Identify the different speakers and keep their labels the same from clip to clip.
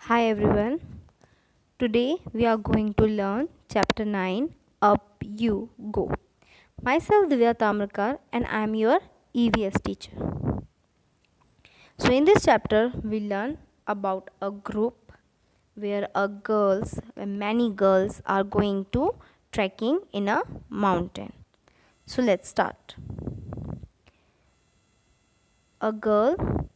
Speaker 1: Hi everyone. Today we are going to learn chapter 9 Up You Go. Myself Divya Tamrakar and I am your EVS teacher. So in this chapter we learn about a group where many girls are going to trekking in a mountain. So let's start. A girl,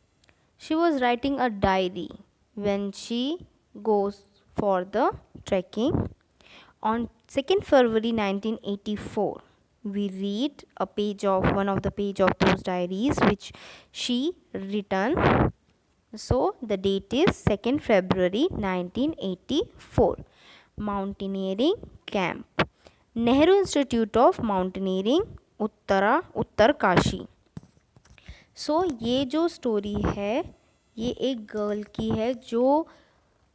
Speaker 1: she was writing a diary when she goes for the trekking. On 2nd February 1984, we read one of the page of those diaries which she written. So the date is 2nd February 1984. Mountaineering Camp, Nehru Institute of Mountaineering, Uttarkashi. सो ये जो story है ये एक girl की है जो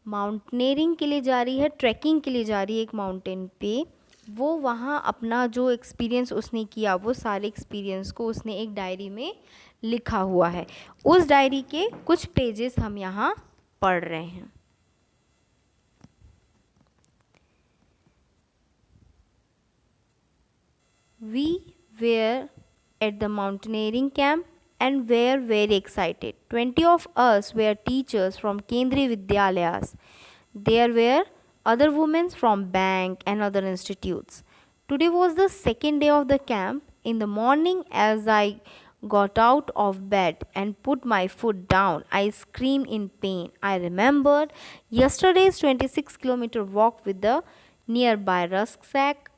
Speaker 1: mountaineering के लिए जा रही है, ट्रैकिंग के लिए जा रही है एक माउंटेन पे. वो वहाँ अपना जो एक्सपीरियंस उसने किया वो सारे एक्सपीरियंस को उसने एक डायरी में लिखा हुआ है. उस डायरी के कुछ पेजेस हम यहाँ पढ़ रहे हैं. We were at the mountaineering camp and were very excited. 20 of us were teachers from Kendriya Vidyalayas. There were other women from bank and other institutes. Today was the second day of the camp. In the morning, as I got out of bed and put my foot down, I screamed in pain. I remembered yesterday's 26-kilometer walk with the nearby rucksack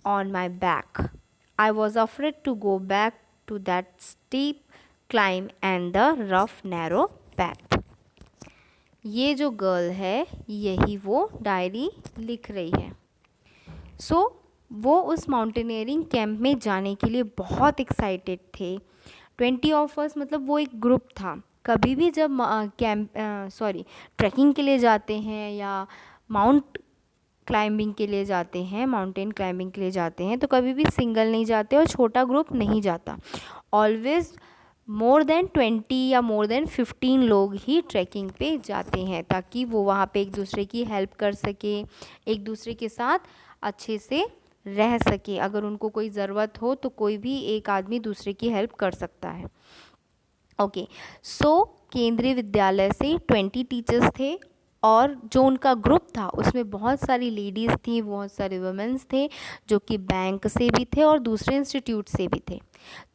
Speaker 1: on my back. I was afraid to go back to that steep climb and the rough narrow path. ये जो girl है यही वो diary लिख रही है. सो वो उस माउंटेनियरिंग कैंप में जाने के लिए बहुत एक्साइटेड थे. 20 ऑफ अस मतलब वो एक ग्रुप था. कभी भी जब ट्रैकिंग के लिए जाते हैं या माउंटेन क्लाइंबिंग के लिए जाते हैं तो कभी भी सिंगल नहीं जाते और छोटा ग्रुप नहीं जाता. ऑलवेज मोर देन 20 या मोर देन 15 लोग ही ट्रैकिंग पे जाते हैं ताकि वो वहाँ पे एक दूसरे की हेल्प कर सके, एक दूसरे के साथ अच्छे से रह सके. अगर उनको कोई ज़रूरत हो तो कोई भी एक आदमी दूसरे की हेल्प कर सकता है. ओके, सो केंद्रीय विद्यालय से 20 टीचर्स थे और जो उनका ग्रुप था उसमें बहुत सारी लेडीज़ थी, बहुत सारे वुमेन्स थे जो कि बैंक से भी थे और दूसरे इंस्टीट्यूट से भी थे.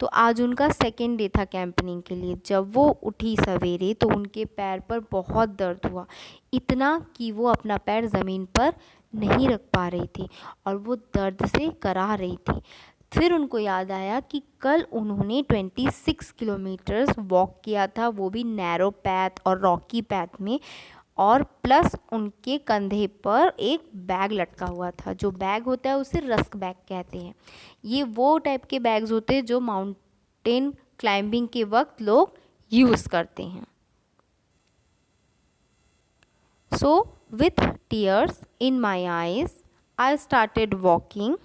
Speaker 1: तो आज उनका सेकेंड डे था कैंपनिंग के लिए. जब वो उठी सवेरे तो उनके पैर पर बहुत दर्द हुआ, इतना कि वो अपना पैर ज़मीन पर नहीं रख पा रही थी और वो दर्द से करा रही थी. फिर उनको याद आया कि कल उन्होंने 26 किलोमीटर्स वॉक किया था, वो भी नैरो पैथ और रॉकी पैथ में, और प्लस उनके कंधे पर एक बैग लटका हुआ था. जो बैग होता है उसे रस्क बैग कहते हैं. ये वो टाइप के बैग्स होते हैं जो माउंटेन क्लाइंबिंग के वक्त लोग यूज़ करते हैं. So with tears in my eyes I started walking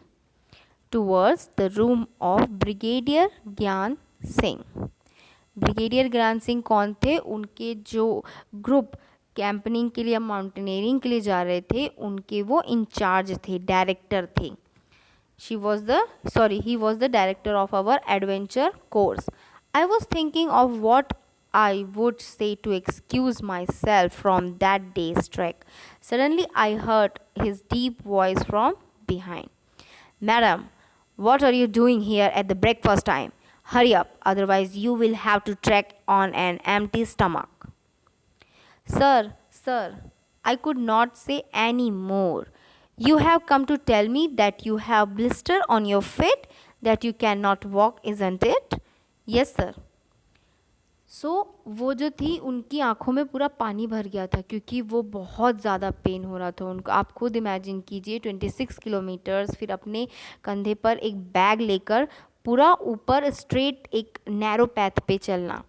Speaker 1: towards the room of brigadier ज्ञान सिंह. ब्रिगेडियर ज्ञान सिंह कौन थे? उनके जो ग्रुप कैंपनिंग के लिए, माउंटेनियरिंग के लिए जा रहे थे, उनके वो इंचार्ज थे, डायरेक्टर थे. He was the director of our adventure course. I was thinking of what I would say to excuse myself from that day's trek. Suddenly I heard his deep voice from behind. Madam, what are you doing here at the breakfast time? Hurry up, otherwise you will have to trek on an empty stomach. Sir, I could not say any more. You have come to tell me that you have blister on your feet, that you cannot walk, isn't it? Yes, sir. सो वो जो थी उनकी आँखों में पूरा पानी भर गया था क्योंकि वो बहुत ज़्यादा पेन हो रहा था उनको. आप खुद इमेजिन कीजिए 26 किलोमीटर्स, फिर अपने कंधे पर एक बैग लेकर पूरा ऊपर स्ट्रेट एक नैरो पैथ पे चलना.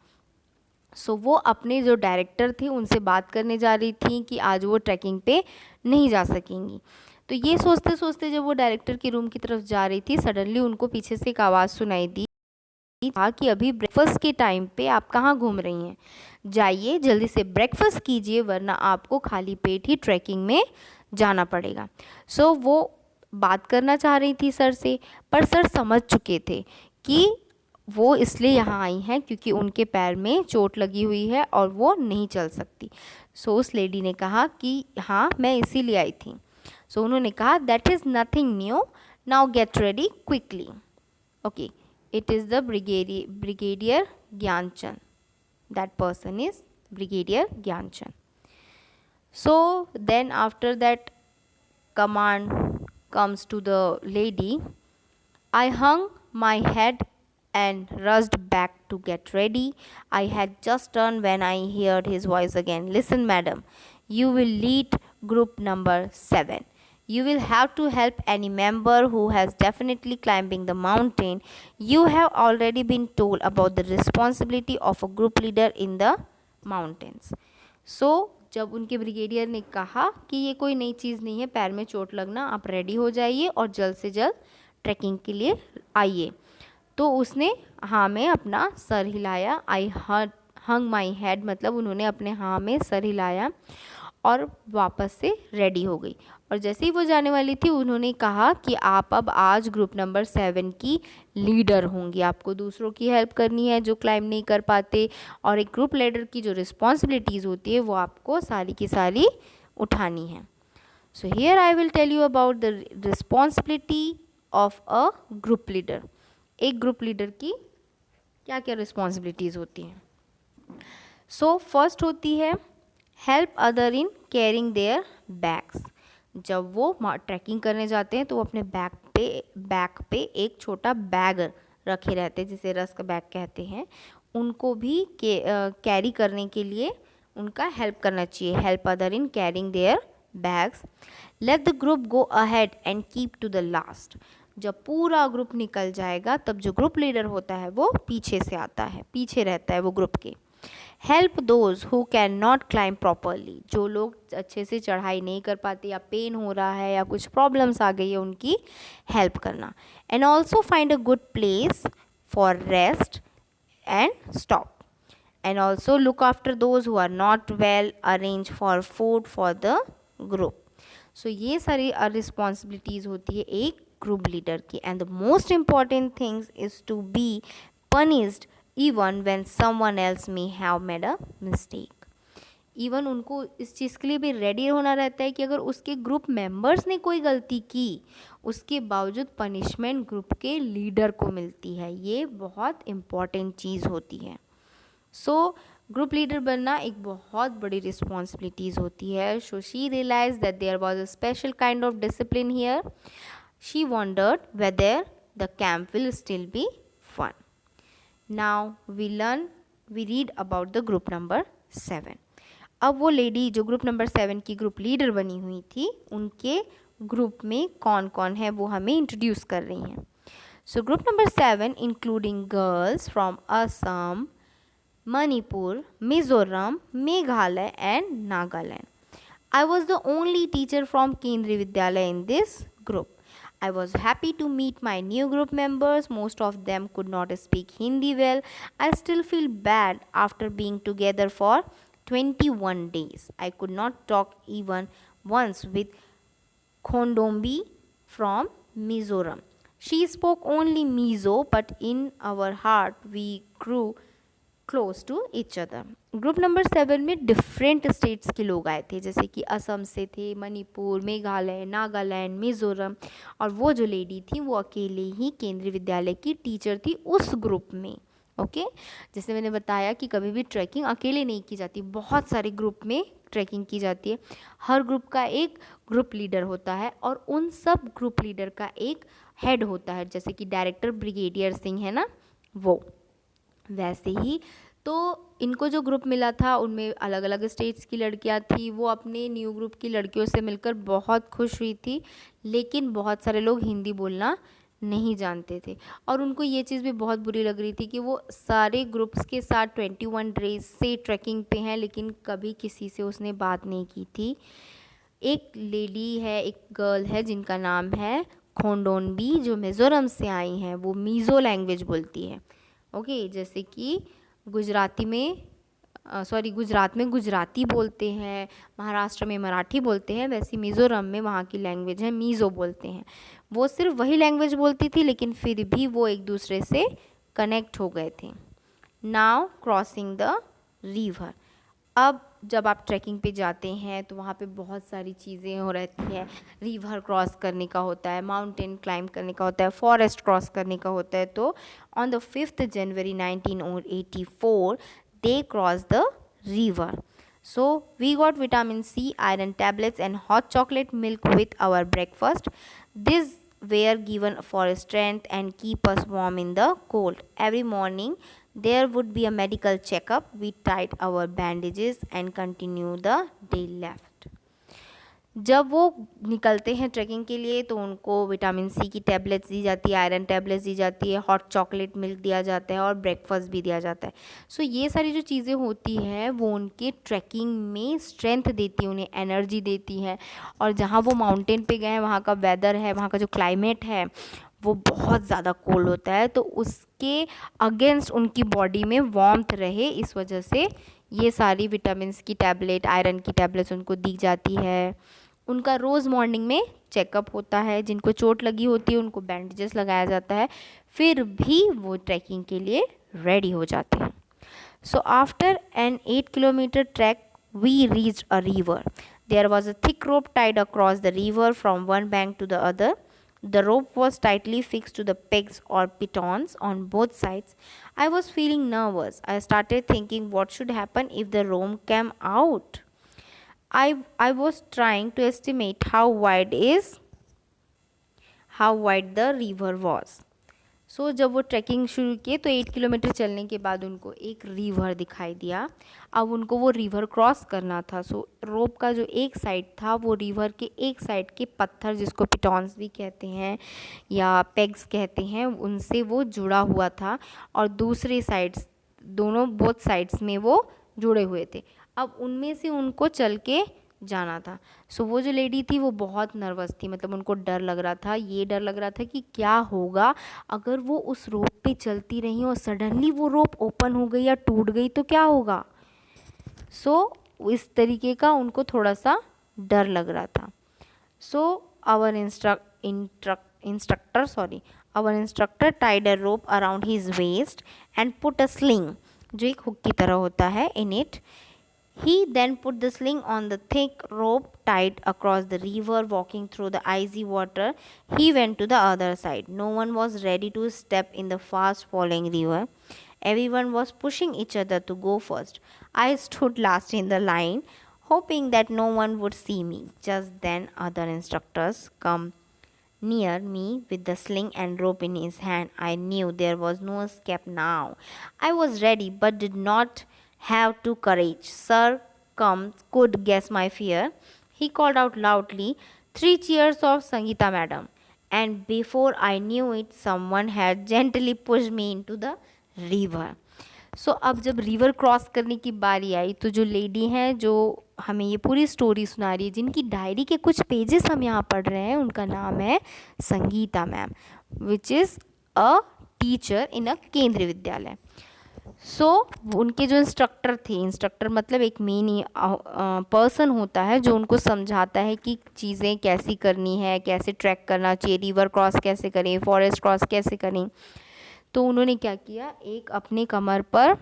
Speaker 1: सो वो अपने जो डायरेक्टर थे उनसे बात करने जा रही थी कि आज वो ट्रैकिंग पे नहीं जा सकेंगी. तो ये सोचते सोचते जब वो डायरेक्टर के रूम की तरफ जा रही थी, सडनली उनको पीछे से एक आवाज़ सुनाई दी. कहा कि अभी ब्रेकफास्ट के टाइम पे आप कहाँ घूम रही हैं, जाइए जल्दी से ब्रेकफास्ट कीजिए वरना आपको खाली पेट ही ट्रैकिंग में जाना पड़ेगा। सो वो बात करना चाह रही थी सर से, पर सर समझ चुके थे कि वो इसलिए यहाँ आई हैं क्योंकि उनके पैर में चोट लगी हुई है और वो नहीं चल सकती। सो उस लेडी ने कहा कि हाँ मैं इसीलिए आई थी। सो उन्होंने कहा that is nothing new, now get ready quickly. Okay, it is the brigadier Gyanchand. That person is Brigadier Gyanchand. So then after that command comes to the lady, I hung my head and rushed back to get ready. I had just turned when I heard his voice again. Listen madam, you will lead group number 7. You will have to help any member who has definitely climbing the mountain. You have already been told about the responsibility of a group leader in the mountains. So जब उनके brigadier ने कहा कि ये कोई नई चीज़ नहीं है पैर में चोट लगना, आप रेडी हो जाइए और जल्द से जल्द ट्रैकिंग के लिए आइए, तो उसने हाँ में अपना सर हिलाया। आई हंग माई हेड मतलब उन्होंने अपने हाँ में सर हिलाया और वापस से रेडी हो गई। और जैसे ही वो जाने वाली थी उन्होंने कहा कि आप अब आज ग्रुप नंबर 7 की लीडर होंगी, आपको दूसरों की हेल्प करनी है जो क्लाइम नहीं कर पाते, और एक ग्रुप लीडर की जो रिस्पॉन्सिबिलिटीज़ होती है वो आपको सारी की सारी उठानी है। So here I will tell you about the responsibility of a group leader. एक ग्रुप लीडर की क्या क्या रिस्पॉन्सिबिलिटीज़ होती हैं। सो फर्स्ट होती है help other in carrying their bags. जब वो ट्रैकिंग करने जाते हैं तो वो अपने बैक पे एक छोटा बैग रखे रहते हैं जिसे रस्क बैग कहते हैं, उनको भी कैरी करने के लिए उनका हेल्प करना चाहिए। Help other in carrying their bags. Let the group go ahead and keep to the last. जब पूरा ग्रुप निकल जाएगा तब जो ग्रुप लीडर होता है वो पीछे से आता है, पीछे रहता है वो ग्रुप के। Help those who can not climb properly. जो लोग अच्छे से चढ़ाई नहीं कर पाते या पेन हो रहा है या कुछ प्रॉब्लम्स आ गई है उनकी हेल्प करना। And also find a good place for rest and stop. And also look after those who are not well, arrange for food for the group. So ये सारी रिस्पॉन्सिबिलिटीज़ होती है एक ग्रुप लीडर की। And the most important things is to be punished even when someone else may have made a mistake. Even उनको इस चीज़ के लिए भी रेडी होना रहता है कि अगर उसके ग्रुप मेंबर्स ने कोई गलती की उसके बावजूद पनिशमेंट ग्रुप के लीडर को मिलती है। ये बहुत इम्पॉर्टेंट चीज़ होती है। सो ग्रुप लीडर बनना एक बहुत बड़ी रिस्पॉन्सिबिलिटीज़ होती है। So she realise that there was a special kind of discipline here. She wondered whether the camp will still be fun. Now we read about the group number 7. अब वो lady जो group number 7 की group leader बनी हुई थी उनके group में कौन कौन है वो हमें इंट्रोड्यूस कर रही हैं। So group number 7 including girls from Assam, Manipur, Mizoram, Meghalaya and Nagaland. I was the only teacher from Kendriya Vidyalaya in this group. I was happy to meet my new group members. Most of them could not speak Hindi well. I still feel bad after being together for 21 days. I could not talk even once with Khondombi from Mizoram. She spoke only Mizo, but in our heart we grew close to each other. Group number 7 में different states के लोग आए थे, जैसे कि असम से थे, मणिपुर, मेघालय, नागालैंड, मिज़ोरम, और वो जो लेडी थी वो अकेले ही केंद्रीय विद्यालय की टीचर थी उस ग्रुप में। ओके, जैसे मैंने बताया कि कभी भी ट्रैकिंग अकेले नहीं की जाती, बहुत सारे ग्रुप में ट्रैकिंग की जाती है। हर ग्रुप का एक ग्रुप लीडर होता है और उन सब ग्रुप लीडर का एक हेड होता है, जैसे कि डायरेक्टर ब्रिगेडियर सिंह है ना, वो वैसे ही। तो इनको जो ग्रुप मिला था उनमें अलग अलग स्टेट्स की लड़कियां थी। वो अपने न्यू ग्रुप की लड़कियों से मिलकर बहुत खुश हुई थी, लेकिन बहुत सारे लोग हिंदी बोलना नहीं जानते थे और उनको ये चीज़ भी बहुत बुरी लग रही थी कि वो सारे ग्रुप्स के साथ 21 डेज से ट्रैकिंग पे हैं लेकिन कभी किसी से उसने बात नहीं की थी। एक लेडी है, एक गर्ल है जिनका नाम है खोंडोनबी, जो मिज़ोरम से आई हैं, वो मीज़ो लैंग्वेज बोलती है। ओके, जैसे कि गुजराती में गुजरात में गुजराती बोलते हैं, महाराष्ट्र में मराठी बोलते हैं, वैसे मिज़ोरम में वहाँ की लैंग्वेज है मीज़ो बोलते हैं। वो सिर्फ वही लैंग्वेज बोलती थी, लेकिन फिर भी वो एक दूसरे से कनेक्ट हो गए थे। Now crossing the river. अब जब आप ट्रैकिंग पे जाते हैं तो वहाँ पे बहुत सारी चीज़ें हो रहती है। रिवर क्रॉस करने का होता है, माउंटेन क्लाइंब करने का होता है, फॉरेस्ट क्रॉस करने का होता है। तो on the 5th January 1984 they crossed the river. So we got vitamin C, iron tablets and hot chocolate milk with our breakfast. These were given for strength and keep us warm in the cold. Every morning there would be a medical checkup. We tied our bandages and continue the day left. जब वो निकलते हैं trekking के लिए तो उनको vitamin C की tablets दी जाती है, आयरन टैबलेट्स दी जाती है, हॉट चॉकलेट मिल्क दिया जाता है और ब्रेकफास्ट भी दिया जाता है। सो ये सारी जो चीज़ें होती हैं वो उनके ट्रैकिंग में स्ट्रेंथ देती है, उन्हें एनर्जी देती है। और जहाँ वो माउंटेन पे गए हैं वहाँ का वेदर है, वहाँ का जो क्लाइमेट है वो बहुत ज़्यादा कोल्ड होता है, तो उसके अगेंस्ट उनकी बॉडी में वार्मथ रहे, इस वजह से ये सारी विटामिन की टैबलेट, आयरन की टैबलेट्स उनको दी जाती है। उनका रोज़ मॉर्निंग में चेकअप होता है, जिनको चोट लगी होती है उनको बैंडेजेस लगाया जाता है, फिर भी वो ट्रैकिंग के लिए रेडी हो जाते हैं। So after an 8 kilometer track we reached a river. There was a thick rope tied across the river from one bank to the other. The rope was tightly fixed to the pegs or pitons on both sides. I was feeling nervous. I started thinking what should happen if the rope came out. I was trying to estimate how wide the river was. सो जब वो trekking शुरू किए तो 8 kilometre चलने के बाद उनको एक रिवर दिखाई दिया। अब उनको वो रिवर क्रॉस करना था। सो रोप का जो एक साइड था वो रिवर के एक साइड के पत्थर, जिसको पिटॉन्स भी कहते हैं या पेग्स कहते हैं, उनसे वो जुड़ा हुआ था और दूसरे साइड्स, दोनों बोथ साइड्स में वो जुड़े हुए थे। अब उनमें से उनको चल के जाना था। सो वो जो लेडी थी वो बहुत नर्वस थी, मतलब उनको डर लग रहा था, ये डर लग रहा था कि क्या होगा अगर वो उस रोप पे चलती रही और सडनली वो रोप ओपन हो गई या टूट गई तो क्या होगा। सो इस तरीके का उनको थोड़ा सा डर लग रहा था। So our instructor tied a rope around his waist and put a sling, जो एक हुक की तरह होता है, in it. He then put the sling on the thick rope tied across the river. Walking through the icy water, he went to the other side. No one was ready to step in the fast falling river. Everyone was pushing each other to go first. I stood last in the line, hoping that no one would see me. Just then, other instructors come near me with the sling and rope in his hand. I knew there was no escape now. I was ready, but did not have to courage. Sir could guess my fear. He called out loudly, 3 cheers of Sangeeta madam. And before I knew it, someone had gently pushed me into the river. सो अब जब river cross करने की बारी आई तो जो lady हैं जो हमें ये पूरी स्टोरी सुना रही है, जिनकी डायरी के कुछ पेजेस हम यहाँ पढ़ रहे हैं, उनका नाम है Sangeeta ma'am, which is a teacher in a Kendriya Vidyalaya. सो उनके जो इंस्ट्रक्टर मतलब एक मेन पर्सन होता है जो उनको समझाता है कि चीज़ें कैसी करनी है, कैसे ट्रैक करना चाहिए, रिवर क्रॉस कैसे करें, फॉरेस्ट क्रॉस कैसे करें। तो उन्होंने क्या किया, एक अपने कमर पर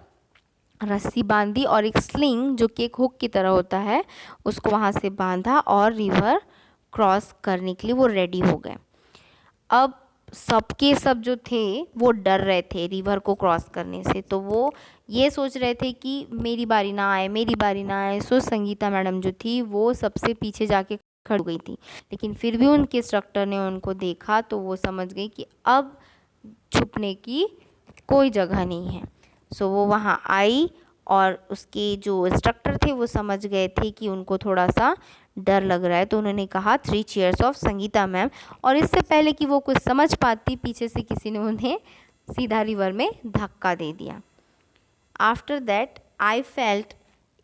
Speaker 1: रस्सी बांधी और एक स्लिंग जो कि एक हुक की तरह होता है उसको वहाँ से बांधा और रिवर क्रॉस करने के लिए वो रेडी हो गए। अब सबके सब जो थे वो डर रहे थे रिवर को क्रॉस करने से, तो वो ये सोच रहे थे कि मेरी बारी ना आए, मेरी बारी ना आए। सो संगीता मैडम जो थी वो सबसे पीछे जाके खड़ी हो गई थी, लेकिन फिर भी उनके इंस्ट्रक्टर ने उनको देखा तो वो समझ गई कि अब छुपने की कोई जगह नहीं है। सो वो वहाँ आई और उसके जो इंस्ट्रक्टर थे वो समझ गए थे कि उनको थोड़ा सा डर लग रहा है, तो उन्होंने कहा 3 cheers ऑफ संगीता मैम। और इससे पहले कि वो कुछ समझ पाती, पीछे से किसी ने उन्हें सीधा रिवर में धक्का दे दिया। After that I felt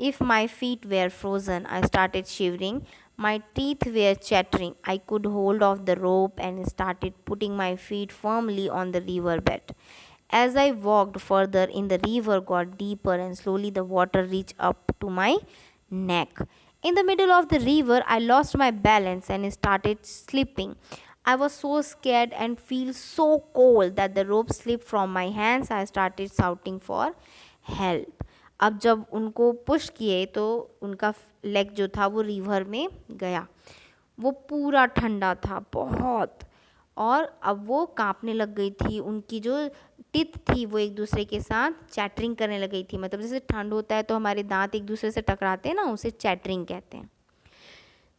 Speaker 1: if my feet were frozen. I started shivering. My teeth were chattering. I could hold off the rope and started putting my feet firmly on the river bed. As I walked further in, the river got deeper and slowly the water reached up to my neck. In the middle of the river, I lost my balance and started slipping. I was so scared and feel so cold that the rope slipped from my hands. I started shouting for help. अब जब उनको push किए तो उनका leg जो था वो river में गया। वो पूरा ठंडा था बहुत, और अब वो कांपने लग गई थी। उनकी जो टिथ थी वो एक दूसरे के साथ चैटरिंग करने लग गई थी। मतलब जैसे ठंड होता है तो हमारे दांत एक दूसरे से टकराते हैं ना, उसे चैटरिंग कहते हैं।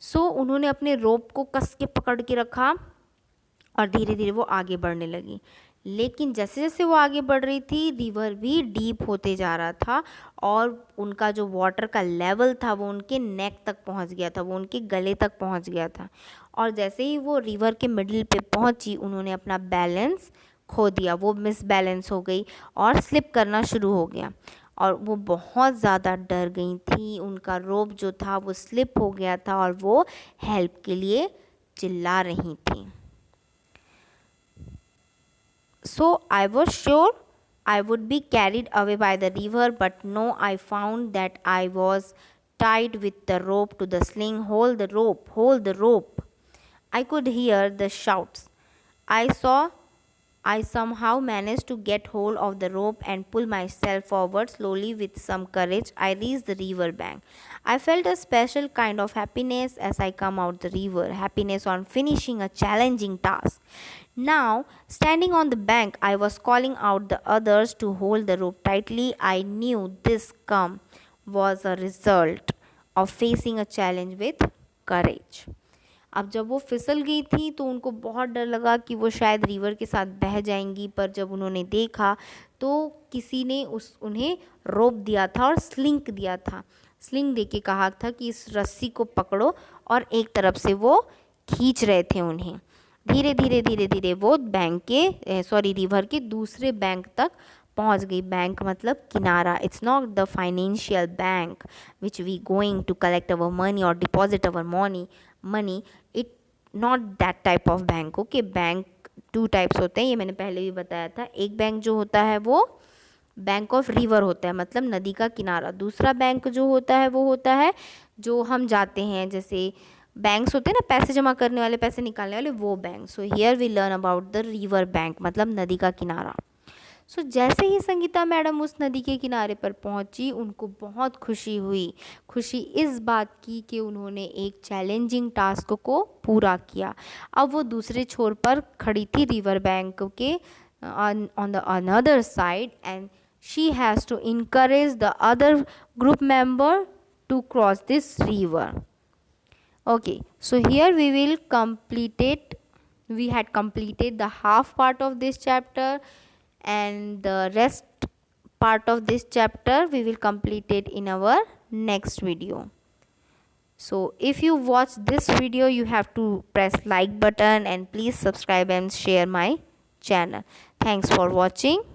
Speaker 1: सो उन्होंने अपने रोप को कस के पकड़ के रखा और धीरे धीरे वो आगे बढ़ने लगी। लेकिन जैसे जैसे वो आगे बढ़ रही थी, रिवर भी डीप होते जा रहा था और उनका जो वाटर का लेवल था वो उनके नेक तक पहुंच गया था, वो उनके गले तक पहुंच गया था। और जैसे ही वो रिवर के मिडिल पे पहुंची, उन्होंने अपना बैलेंस खो दिया। वो मिस बैलेंस हो गई और स्लिप करना शुरू हो गया और वो बहुत ज़्यादा डर गई थी। उनका रोप जो था वो स्लिप हो गया था और वो हेल्प के लिए चिल्ला रही थी। So I was sure I would be carried away by the river, but no, I found that I was tied with the rope to the sling. Hold the rope, hold the rope. I could hear the shouts. I somehow managed to get hold of the rope and pull myself forward slowly. With some courage, I reached the river bank. I felt a special kind of happiness as I come out the river, happiness on finishing a challenging task. Now, standing on the bank, I was calling out the others to hold the rope tightly. I knew this calm was a result of facing a challenge with courage. अब जब वो फिसल गई थी तो उनको बहुत डर लगा कि वो शायद रिवर के साथ बह जाएंगी, पर जब उन्होंने देखा तो किसी ने उन्हें रोप दिया था और स्लिंग दिया था। स्लिंग दे के कहा था कि इस रस्सी को पकड़ो, और एक तरफ से वो खींच रहे थे उन्हें। धीरे धीरे धीरे धीरे वो रिवर के दूसरे बैंक तक पहुंच गई। बैंक मतलब किनारा। It's not the financial bank which we going to collect our money और deposit our money. It not that type of bank. Okay, bank 2 types होते हैं, ये मैंने पहले भी बताया था। एक बैंक जो होता है वो बैंक ऑफ रिवर होता है, मतलब नदी का किनारा। दूसरा बैंक जो होता है वो होता है जो हम जाते हैं, जैसे बैंक्स होते हैं ना, पैसे जमा करने वाले, पैसे निकालने वाले, वो bank. So here we learn about the river bank, मतलब नदी का किनारा। सो जैसे ही संगीता मैडम उस नदी के किनारे पर पहुंची, उनको बहुत खुशी हुई। खुशी इस बात की कि उन्होंने एक चैलेंजिंग टास्क को पूरा किया। अब वो दूसरे छोर पर खड़ी थी रिवर बैंक के on the another side, and she has to encourage the other group member to cross this river. Okay, so here we had completed the half part of this chapter, and the rest part of this chapter we will complete it in our next video. So if you watch this video, you have to press like button and please subscribe and share my channel. Thanks for watching.